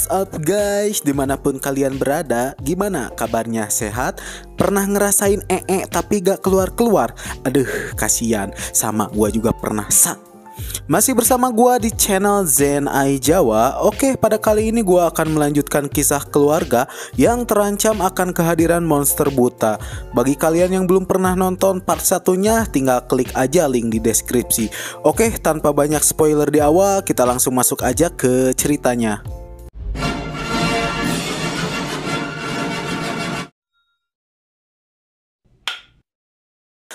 What's up guys, dimanapun kalian berada, gimana kabarnya, sehat? Pernah ngerasain tapi gak keluar-keluar? Aduh, kasihan, sama gua juga pernah Masih bersama gua di channel Zen Ai Jawa. Oke, pada kali ini gua akan melanjutkan kisah keluarga yang terancam akan kehadiran monster buta. Bagi kalian yang belum pernah nonton part satunya, tinggal klik aja link di deskripsi. Oke, tanpa banyak spoiler di awal, kita langsung masuk aja ke ceritanya.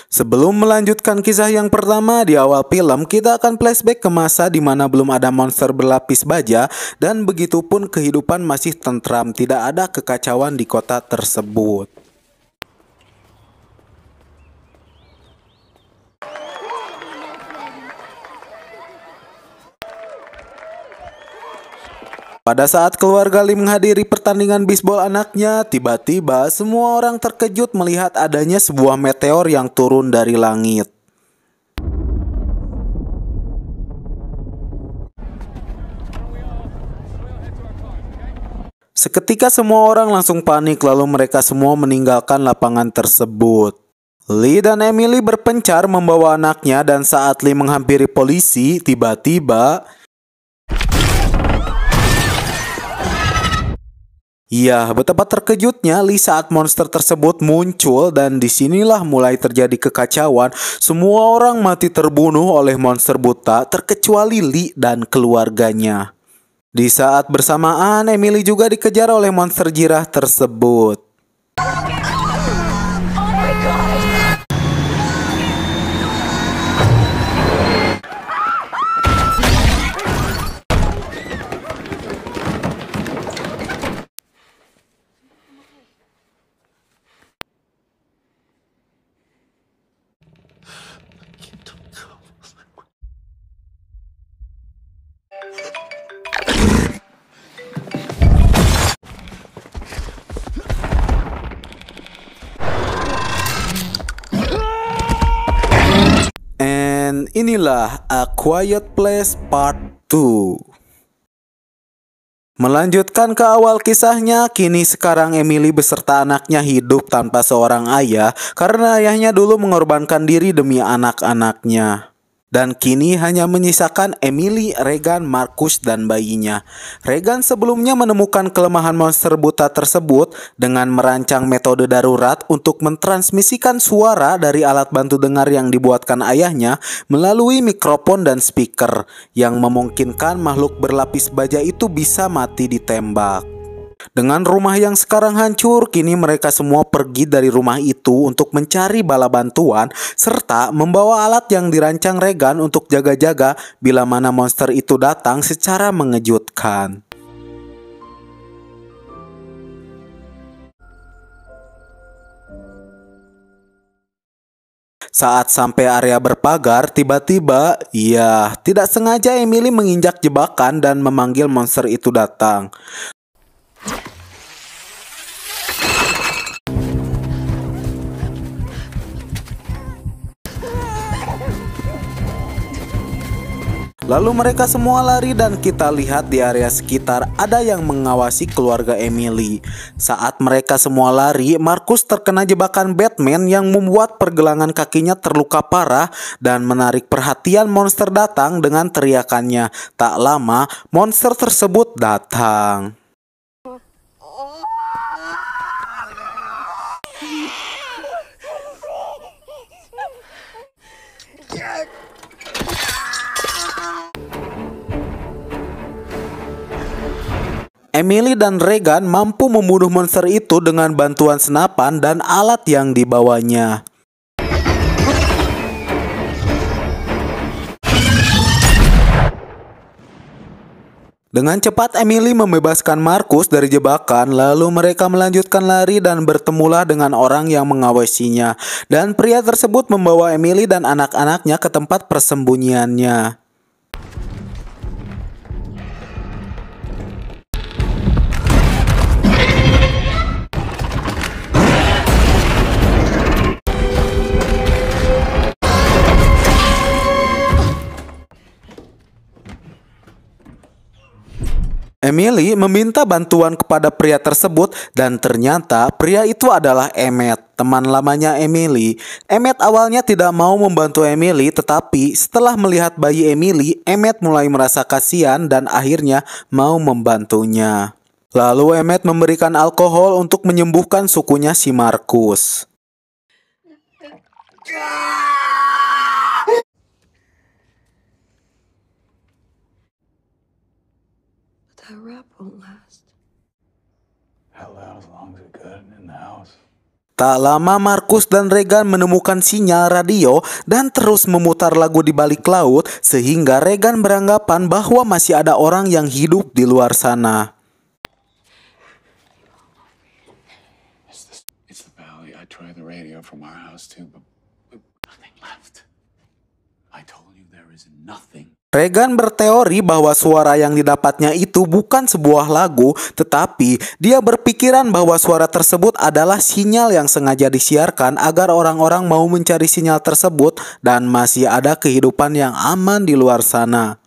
Sebelum melanjutkan kisah yang pertama, di awal film kita akan flashback ke masa di mana belum ada monster berlapis baja dan begitupun kehidupan masih tentram, tidak ada kekacauan di kota tersebut. Pada saat keluarga Lee menghadiri pertandingan bisbol anaknya, tiba-tiba semua orang terkejut melihat adanya sebuah meteor yang turun dari langit. Seketika semua orang langsung panik, lalu mereka semua meninggalkan lapangan tersebut. Lee dan Emily berpencar membawa anaknya, dan saat Lee menghampiri polisi, tiba-tiba ya, betapa terkejutnya Lee saat monster tersebut muncul, dan disinilah mulai terjadi kekacauan. Semua orang mati terbunuh oleh monster buta, terkecuali Lee dan keluarganya. Di saat bersamaan, Emily juga dikejar oleh monster jirah tersebut. Inilah A Quiet Place Part 2. Melanjutkan ke awal kisahnya, kini sekarang Emily beserta anaknya hidup tanpa seorang ayah karena ayahnya dulu mengorbankan diri demi anak-anaknya. Dan kini hanya menyisakan Emily, Regan, Marcus, dan bayinya. Regan sebelumnya menemukan kelemahan monster buta tersebut dengan merancang metode darurat untuk mentransmisikan suara dari alat bantu dengar yang dibuatkan ayahnya melalui mikrofon dan speaker, yang memungkinkan makhluk berlapis baja itu bisa mati ditembak. Dengan rumah yang sekarang hancur, kini mereka semua pergi dari rumah itu untuk mencari bala bantuan serta membawa alat yang dirancang Regan untuk jaga-jaga bila mana monster itu datang secara mengejutkan. Saat sampai area berpagar, tiba-tiba, ya, tidak sengaja Emily menginjak jebakan dan memanggil monster itu datang. Lalu mereka semua lari, dan kita lihat di area sekitar ada yang mengawasi keluarga Emily. Saat mereka semua lari, Marcus terkena jebakan Batman yang membuat pergelangan kakinya terluka parah dan menarik perhatian monster datang dengan teriakannya. Tak lama, monster tersebut datang. Emily dan Regan mampu membunuh monster itu dengan bantuan senapan dan alat yang dibawanya. Dengan cepat Emily membebaskan Marcus dari jebakan, lalu mereka melanjutkan lari dan bertemulah dengan orang yang mengawasinya. Dan pria tersebut membawa Emily dan anak-anaknya ke tempat persembunyiannya. Emily meminta bantuan kepada pria tersebut dan ternyata pria itu adalah Emmett, teman lamanya Emily. Emmett awalnya tidak mau membantu Emily, tetapi setelah melihat bayi Emily, Emmett mulai merasa kasihan dan akhirnya mau membantunya. Lalu Emmett memberikan alkohol untuk menyembuhkan sukunya si Marcus. That rap won't last. Hell out as long as it's good in the house. Tak lama Marcus dan Regan menemukan sinyal radio dan terus memutar lagu di balik laut sehingga Regan beranggapan bahwa masih ada orang yang hidup di luar sana. It's the valley. I tried the radio from our house too, but nothing left. I told you there is nothing. Regan berteori bahwa suara yang didapatnya itu bukan sebuah lagu, tetapi dia berpikiran bahwa suara tersebut adalah sinyal yang sengaja disiarkan agar orang-orang mau mencari sinyal tersebut dan masih ada kehidupan yang aman di luar sana.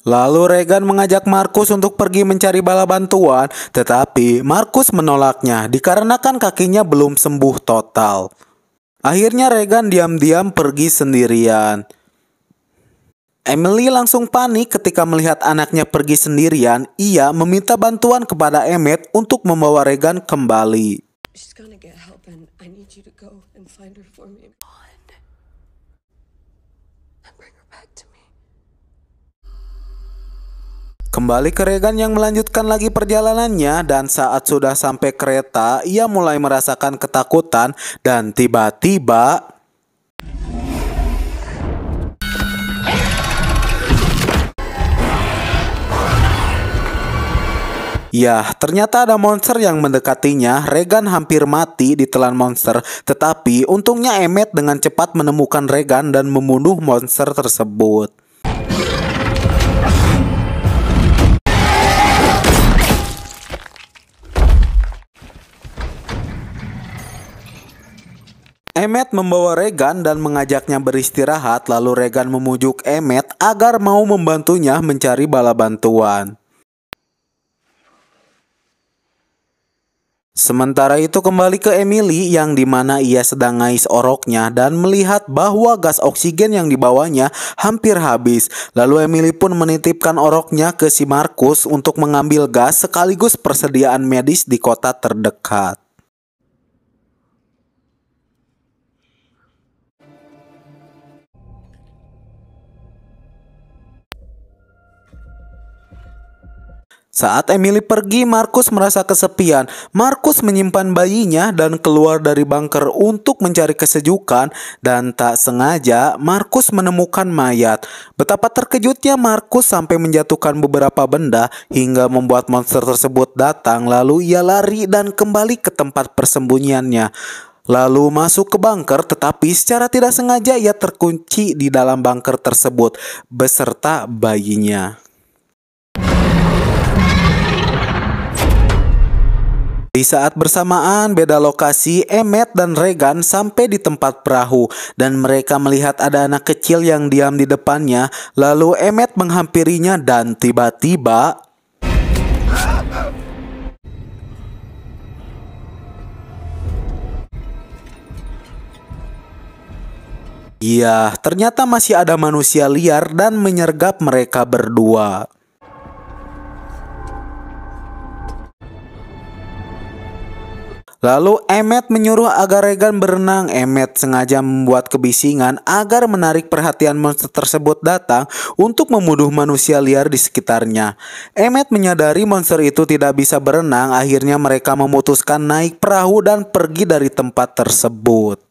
Lalu Regan mengajak Marcus untuk pergi mencari bala bantuan, tetapi Marcus menolaknya dikarenakan kakinya belum sembuh total. Akhirnya Regan diam-diam pergi sendirian. Emily langsung panik ketika melihat anaknya pergi sendirian. Ia meminta bantuan kepada Emmett untuk membawa Regan kembali. She's gonna get help and I need you to go and find her for me. And bring her back to me. Kembali ke Regan yang melanjutkan lagi perjalanannya dan saat sudah sampai kereta, ia mulai merasakan ketakutan dan tiba-tiba ya, ternyata ada monster yang mendekatinya. Regan hampir mati ditelan monster, tetapi untungnya Emmett dengan cepat menemukan Regan dan membunuh monster tersebut. Emmett membawa Regan dan mengajaknya beristirahat, lalu Regan memujuk Emmett agar mau membantunya mencari bala bantuan. Sementara itu kembali ke Emily yang dimana ia sedang ngais oroknya dan melihat bahwa gas oksigen yang dibawanya hampir habis. Lalu Emily pun menitipkan oroknya ke si Marcus untuk mengambil gas sekaligus persediaan medis di kota terdekat. Saat Emily pergi, Marcus merasa kesepian. Marcus menyimpan bayinya dan keluar dari bunker untuk mencari kesejukan dan tak sengaja Marcus menemukan mayat. Betapa terkejutnya Marcus sampai menjatuhkan beberapa benda hingga membuat monster tersebut datang, lalu ia lari dan kembali ke tempat persembunyiannya. Lalu masuk ke bunker, tetapi secara tidak sengaja ia terkunci di dalam bunker tersebut beserta bayinya. Di saat bersamaan beda lokasi, Emmett dan Regan sampai di tempat perahu dan mereka melihat ada anak kecil yang diam di depannya. Lalu Emmett menghampirinya dan tiba-tiba ya, ternyata masih ada manusia liar dan menyergap mereka berdua. Lalu Emmett menyuruh agar Regan berenang. Emmett sengaja membuat kebisingan agar menarik perhatian monster tersebut datang untuk membunuh manusia liar di sekitarnya. Emmett menyadari monster itu tidak bisa berenang. Akhirnya mereka memutuskan naik perahu dan pergi dari tempat tersebut.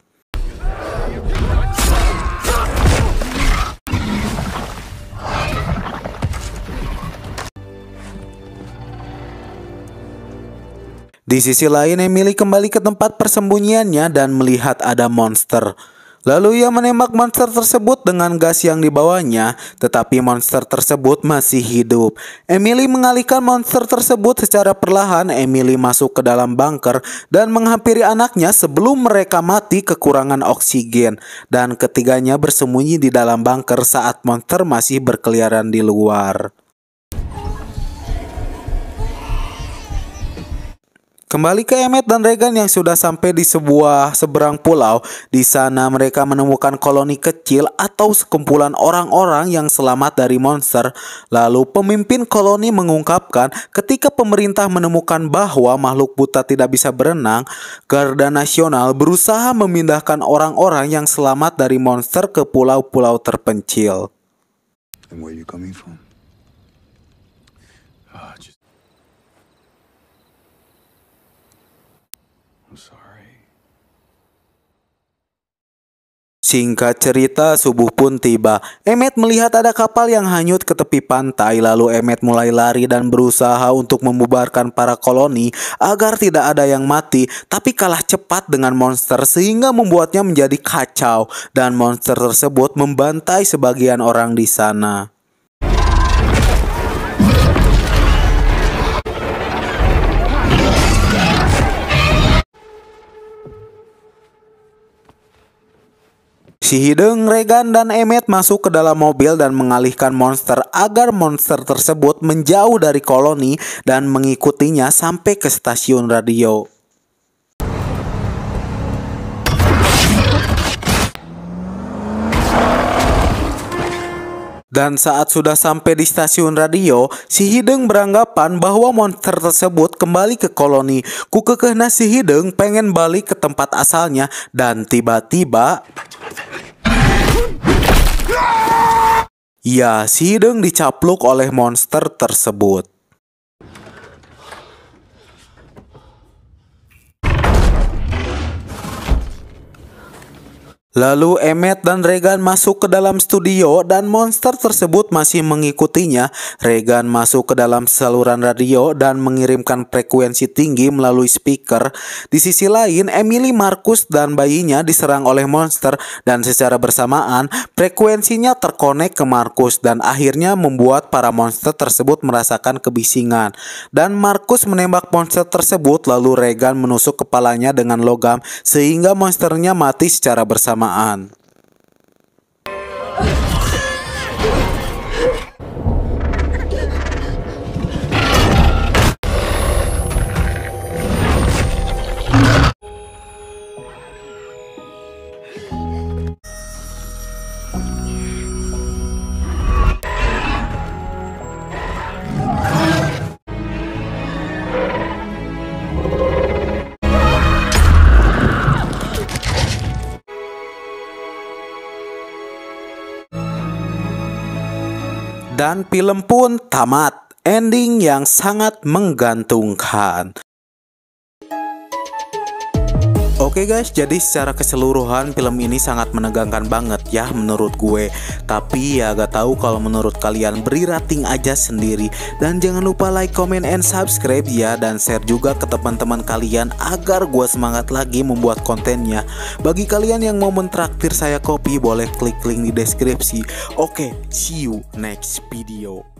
Di sisi lain, Emily kembali ke tempat persembunyiannya dan melihat ada monster. Lalu ia menembak monster tersebut dengan gas yang dibawanya, tetapi monster tersebut masih hidup. Emily mengalihkan monster tersebut secara perlahan. Emily masuk ke dalam bunker dan menghampiri anaknya sebelum mereka mati kekurangan oksigen. Dan ketiganya bersembunyi di dalam bunker saat monster masih berkeliaran di luar. Kembali ke Emmett dan Regan yang sudah sampai di sebuah seberang pulau. Di sana mereka menemukan koloni kecil atau sekumpulan orang-orang yang selamat dari monster. Lalu pemimpin koloni mengungkapkan ketika pemerintah menemukan bahwa makhluk buta tidak bisa berenang, Garda Nasional berusaha memindahkan orang-orang yang selamat dari monster ke pulau-pulau terpencil. And where you coming from? Just... I'm sorry. Singkat cerita, subuh pun tiba. Emmett melihat ada kapal yang hanyut ke tepi pantai. Lalu Emmett mulai lari dan berusaha untuk membubarkan para koloni agar tidak ada yang mati, tapi kalah cepat dengan monster sehingga membuatnya menjadi kacau, dan monster tersebut membantai sebagian orang di sana. Si Hideng, Regan, dan Emmett masuk ke dalam mobil dan mengalihkan monster agar monster tersebut menjauh dari koloni dan mengikutinya sampai ke stasiun radio. Dan saat sudah sampai di stasiun radio, si Hideng beranggapan bahwa monster tersebut kembali ke koloni. Kukekehna si Hideng pengen balik ke tempat asalnya, dan tiba-tiba... ya, si Hideng dicapluk oleh monster tersebut. Lalu Emmett dan Regan masuk ke dalam studio dan monster tersebut masih mengikutinya. Regan masuk ke dalam saluran radio dan mengirimkan frekuensi tinggi melalui speaker. Di sisi lain, Emily, Marcus, dan bayinya diserang oleh monster dan secara bersamaan frekuensinya terkonek ke Marcus dan akhirnya membuat para monster tersebut merasakan kebisingan. Dan Marcus menembak monster tersebut, lalu Regan menusuk kepalanya dengan logam sehingga monsternya mati secara bersamaan. Dan film pun tamat. Ending yang sangat menggantungkan. Oke guys, jadi secara keseluruhan film ini sangat menegangkan banget ya menurut gue. Tapi ya gak tahu kalau menurut kalian, beri rating aja sendiri. Dan jangan lupa like, comment, and subscribe ya. Dan share juga ke teman-teman kalian agar gue semangat lagi membuat kontennya. Bagi kalian yang mau mentraktir saya kopi, boleh klik link di deskripsi. Oke, see you next video.